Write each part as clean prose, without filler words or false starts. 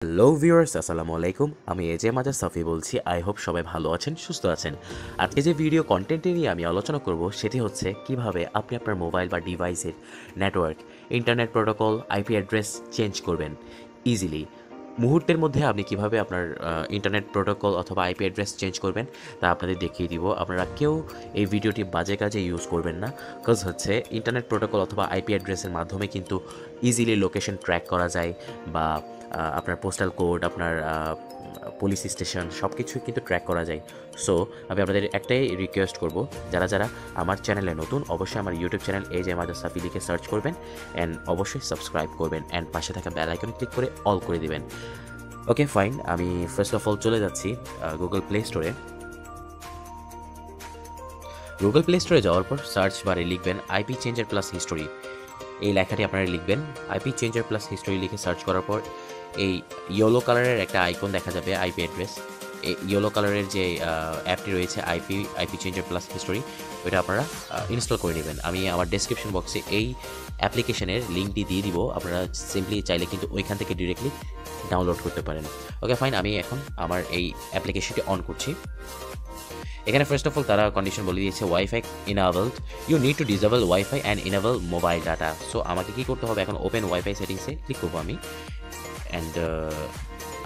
Hello viewers, আসসালামু আলাইকুম। আমি এজে মাজা সাফি বলছি। আই হোপ সবাই ভালো আছেন, সুস্থ আছেন। আজকে যে ভিডিও কন্টেন্টটি নিয়ে আমি আলোচনা করব সেটি হচ্ছে কিভাবে আপনি আপনার মোবাইল বা ডিভাইসের network, internet protocol, IP address change করবেন ইজিলি। মুহূর্তের মধ্যে আপনি কিভাবে আপনার ইন্টারনেট প্রোটোকল অথবা আইপি অ্যাড্রেস চেঞ্জ করবেন তা আপনাদের দেখিয়ে দিব। আপনারা কেউ এই ভিডিওটি বাজে কাজে ইউজ করবেন না, কজ হচ্ছে ইন্টারনেট প্রোটোকল অথবা আইপি অ্যাড্রেসের মাধ্যমে কিন্তু ইজিলি লোকেশন ট্র্যাক করা যায় বা আপনার পোস্টাল কোড, আপনার পুলিশ স্টেশন সব কিছুই কিন্তু ট্র্যাক করা যায়। সো আমি আপনাদের একটাই রিকোয়েস্ট করব, যারা যারা আমার চ্যানেলে নতুন অবশ্যই আমার ইউটিউব চ্যানেল এজে মাজা সাফি লিখে সার্চ করবেন অ্যান্ড অবশ্যই সাবস্ক্রাইব করবেন অ্যান্ড পাশে থাকা বেল আইকন ক্লিক করে অল করে দিবেন। ওকে ফাইন, আমি ফার্স্ট অফ অল চলে যাচ্ছি গুগল প্লে স্টোরে। গুগল প্লে স্টোরে যাওয়ার পর সার্চ বারে লিখবেন আইপি চেঞ্জার প্লাস হিস্টোরি। এই লেখাটি আপনারা লিখবেন। আইপি চেঞ্জার প্লাস হিস্টোরি লিখে সার্চ করার পর এই ইয়েলো কালারের একটা আইকন দেখা যাবে, আইপি অ্যাড্রেস। এই ইয়েলো কালারের যে অ্যাপটি রয়েছে আইপি চেঞ্জার প্লাস হিস্টোরি, ওইটা আপনারা ইনস্টল করে নেবেন। আমি আমার ডেসক্রিপশন বক্সে এই অ্যাপ্লিকেশনের লিঙ্কটি দিয়ে দিব, আপনারা সিম্পলি চাইলে কিন্তু ওইখান থেকে ডিরেক্টলি ডাউনলোড করতে পারেন। ওকে ফাইন, আমি এখন আমার এই অ্যাপ্লিকেশনটি অন করছি। এখানে ফার্স্ট অফ অল তারা কন্ডিশন বলে দিয়েছে wifi enabled, you need to disable wifi and enable mobile data. So আমাকে কী করতে হবে, এখন ওপেন ওয়াইফাই সেটিংসে ক্লিক করবো আমি অ্যান্ড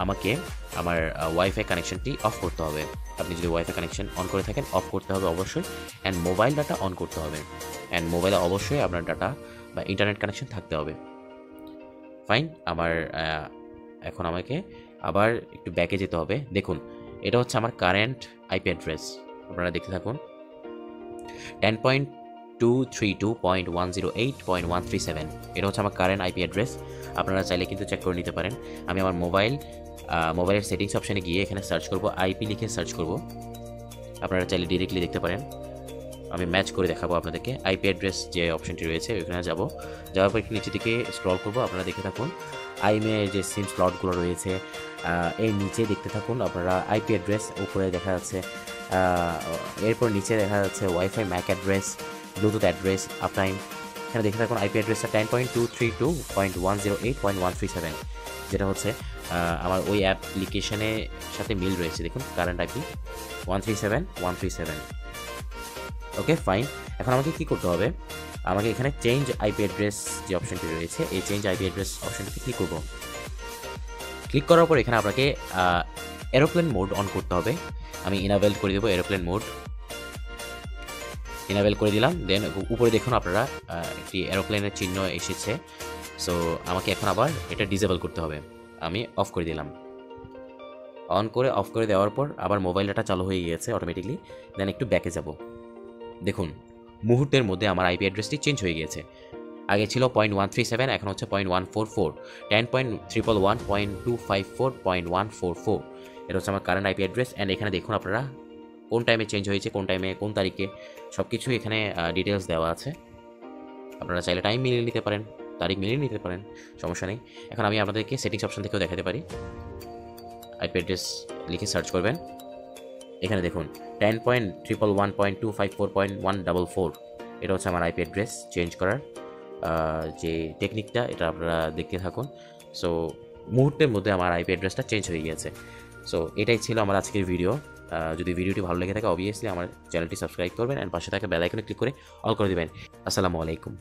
আমাকে আমার ওয়াইফাই কানেকশনটি অফ করতে হবে। আপনি যদি ওয়াইফাই কানেকশন অন করে থাকেন অফ করতে হবে অবশ্যই, অ্যান্ড মোবাইল ডাটা অন করতে হবে, অ্যান্ড মোবাইলে অবশ্যই আপনার ডাটা বা ইন্টারনেট কানেকশন থাকতে হবে। ফাইন, আমার এখন আমাকে আবার একটু ব্যাকে যেতে হবে। দেখুন, এটা হচ্ছে আমার কারেন্ট আইপি অ্যাড্রেস, আপনারা দেখতে থাকুন। 10.232.108.137 এটা হচ্ছে আমার কারেন্ট আইপি অ্যাড্রেস। আপনারা চাইলে কিন্তু চেক করে নিতে পারেন। আমি আমার মোবাইলের সেটিংস অপশানে গিয়ে এখানে সার্চ করব, আইপি লিখে সার্চ করব। আপনারা চাইলে ডিরেক্টলি দেখতে পারেন। আমি ম্যাচ করে দেখাবো আপনাদেরকে। আইপি অ্যাড্রেস যে অপশনটি রয়েছে ওইখানে যাওয়ার পর একটু নিচে দিকে স্ক্রল করবো। আপনারা দেখতে থাকুন আইমে যে সিম স্লটগুলো রয়েছে এর নিচে দেখতে থাকুন আপনারা আইপি অ্যাড্রেস। উপরে দেখা যাচ্ছে, এরপর নিচে দেখা যাচ্ছে wifi Mac address, Bluetooth address, uptime. এখানে দেখতে থাকুন আইপি অ্যাড্রেসটা 10.232.108.137, যেটা হচ্ছে আমার ওই অ্যাপ্লিকেশনের সাথে মিল রয়েছে। দেখুন কারেন্ট আইপি 137.137। ওকে ফাইন, এখন আমাকে কি করতে হবে, আমাকে এখানে চেঞ্জ আইপি অ্যাড্রেস যে অপশনটি রয়েছে এই চেঞ্জ আইপি অ্যাড্রেস অপশনটিতে ক্লিক করব। ক্লিক করার পর এখানে আপনাকে এরোপ্লেন মোড অন করতে হবে। আমি ইনেবল করে দেবো এরোপ্লেন মোড, ইনেবল করে দিলাম। দেন উপরে দেখুন আপনারা একটি এরোপ্লেনের চিহ্ন এসেছে। সো আমাকে এখন আবার এটা ডিসেবল করতে হবে। আমি অফ করে দিলাম। অন করে অফ করে দেওয়ার পর আবার মোবাইল ডাটা চালু হয়ে গিয়েছে অটোমেটিকলি। দেন একটু ব্যাকে যাব। দেখুন মুহূর্তের মধ্যে আমার আইপি অ্যাড্রেসটি চেঞ্জ হয়ে গিয়েছে। আগে ছিল 0.137, এখন হচ্ছে 0.144, 10.311.254.144। এটা হচ্ছে আমার কারেন্ট আইপি অ্যাড্রেস। অ্যান্ড এখানে দেখুন আপনারা কোন টাইমে চেঞ্জ হয়েছে, কোন টাইমে, কোন তারিখে, সব কিছুই এখানে ডিটেলস দেওয়া আছে। আপনারা চাইলে টাইম মিলিয়ে নিতে পারেন, তারিখ মিলিয়ে নিতে পারেন, সমস্যা নেই। এখন আমি আপনাদেরকে সেটিংস অপশন থেকেও দেখাতে পারি। আইপি অ্যাড্রেস লিখে সার্চ করবেন। এখানে দেখুন 10.311.254.144 এটা হচ্ছে আমার আইপি অ্যাড্রেস চেঞ্জ করার যে টেকনিকটা, এটা আপনারা দেখতে থাকুন। সো মুহূর্তের মধ্যে আমার আইপি অ্যাড্রেসটা চেঞ্জ হয়ে গিয়েছে। সো এটাই ছিল আমার আজকের ভিডিও। যদি ভিডিওটি ভালো লেগে থাকে অবভিয়াসলি আমার চ্যানেলটি সাবস্ক্রাইব করবেন অ্যান্ড পাশে থাকা বেল আইকনে ক্লিক করে অল করে দেবেন। আসসালামু আলাইকুম।